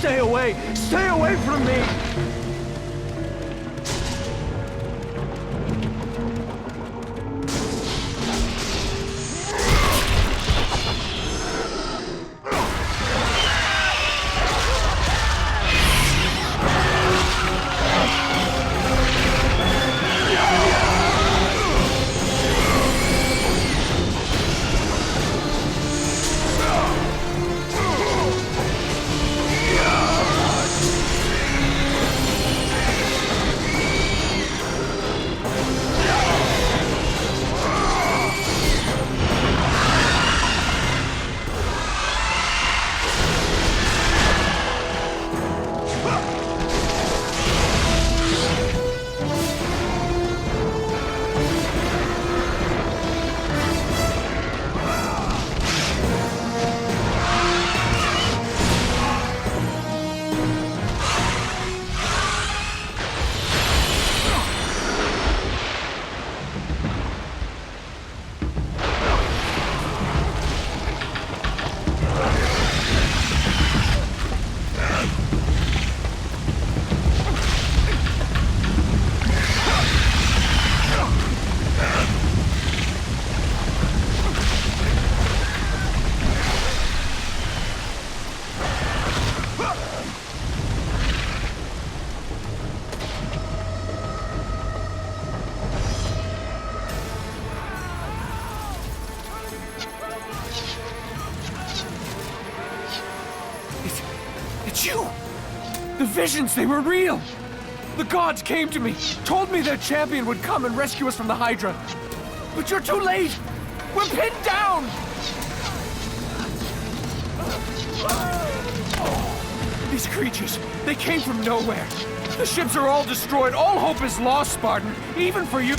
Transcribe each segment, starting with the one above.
Stay away! Stay away from me! It's you! The visions, they were real! The gods came to me, told me their champion would come and rescue us from the Hydra. But you're too late! We're pinned down! These creatures, they came from nowhere. The ships are all destroyed. All hope is lost, Spartan. Even for you.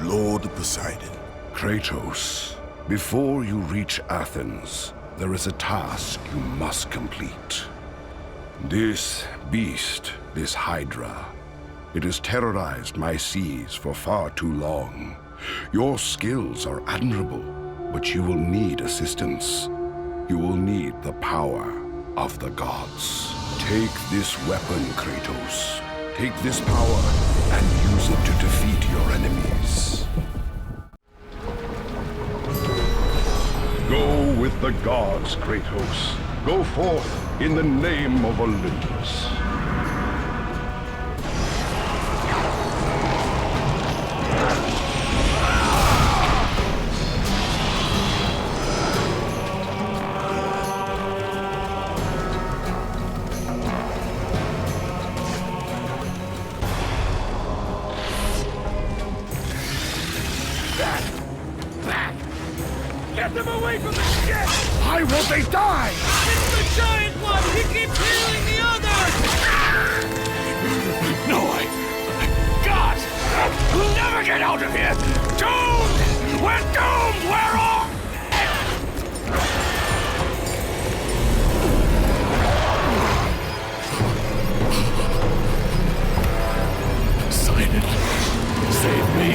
Lord Poseidon. Kratos, before you reach Athens, there is a task you must complete. This beast, this Hydra, it has terrorized my seas for far too long. Your skills are admirable, but you will need assistance. You will need the power of the gods. Take this weapon, Kratos. Take this power and use it to defeat your enemies. Go with the gods, Kratos. Go forth in the name of Olympus. Get them away from the ship! Why won't they die? It's the giant one! He keeps healing the others! No, God! We'll never get out of here! Doomed! We're doomed! We're all... Poseidon, save me!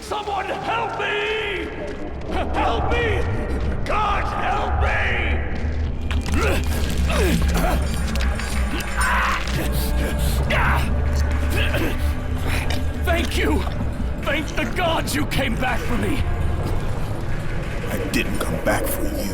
Someone help me! Help me! God, help me! Thank you! Thank the gods you came back for me! I didn't come back for you.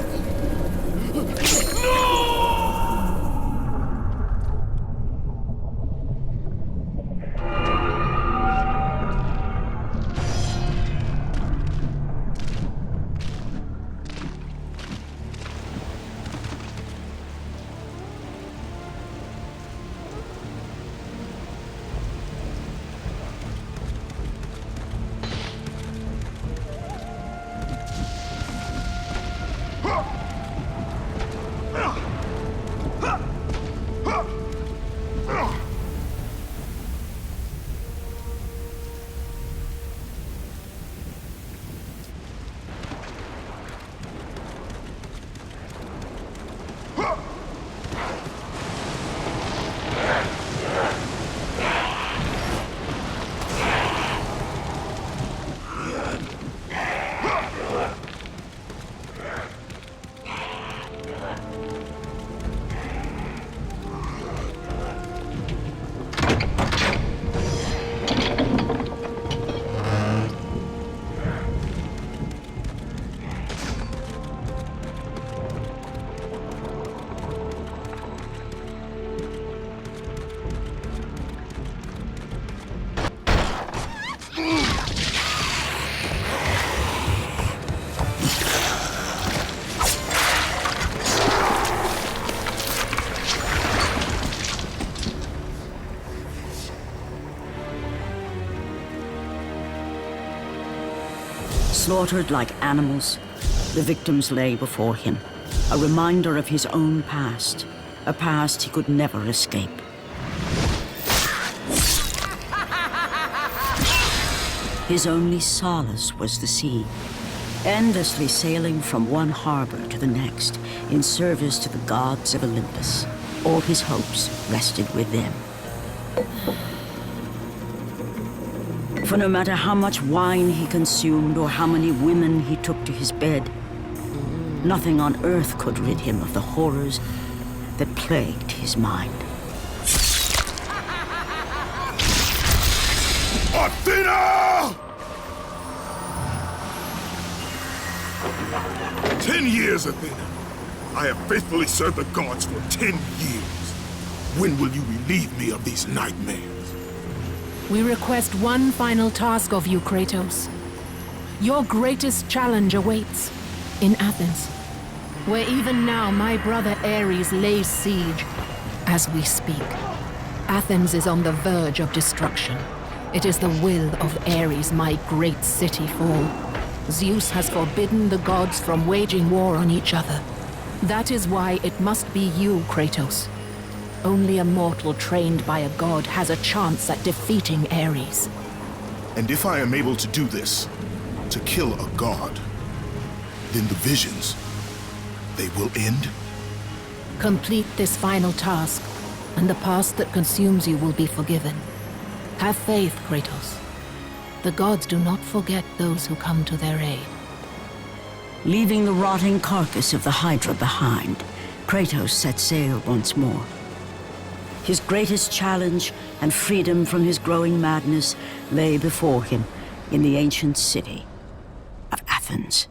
Slaughtered like animals, the victims lay before him, a reminder of his own past, a past he could never escape. His only solace was the sea, endlessly sailing from one harbor to the next in service to the gods of Olympus. All his hopes rested with them. For no matter how much wine he consumed or how many women he took to his bed, nothing on earth could rid him of the horrors that plagued his mind. Athena! 10 years, Athena. I have faithfully served the gods for 10 years. When will you relieve me of these nightmares? We request one final task of you, Kratos. Your greatest challenge awaits in Athens, where even now my brother Ares lays siege as we speak. Athens is on the verge of destruction. It is the will of Ares my great city fall. Zeus has forbidden the gods from waging war on each other. That is why it must be you, Kratos. Only a mortal trained by a god has a chance at defeating Ares. And if I am able to do this, to kill a god, then the visions, they will end? Complete this final task, and the past that consumes you will be forgiven. Have faith, Kratos. The gods do not forget those who come to their aid. Leaving the rotting carcass of the Hydra behind, Kratos set sail once more. His greatest challenge and freedom from his growing madness lay before him in the ancient city of Athens.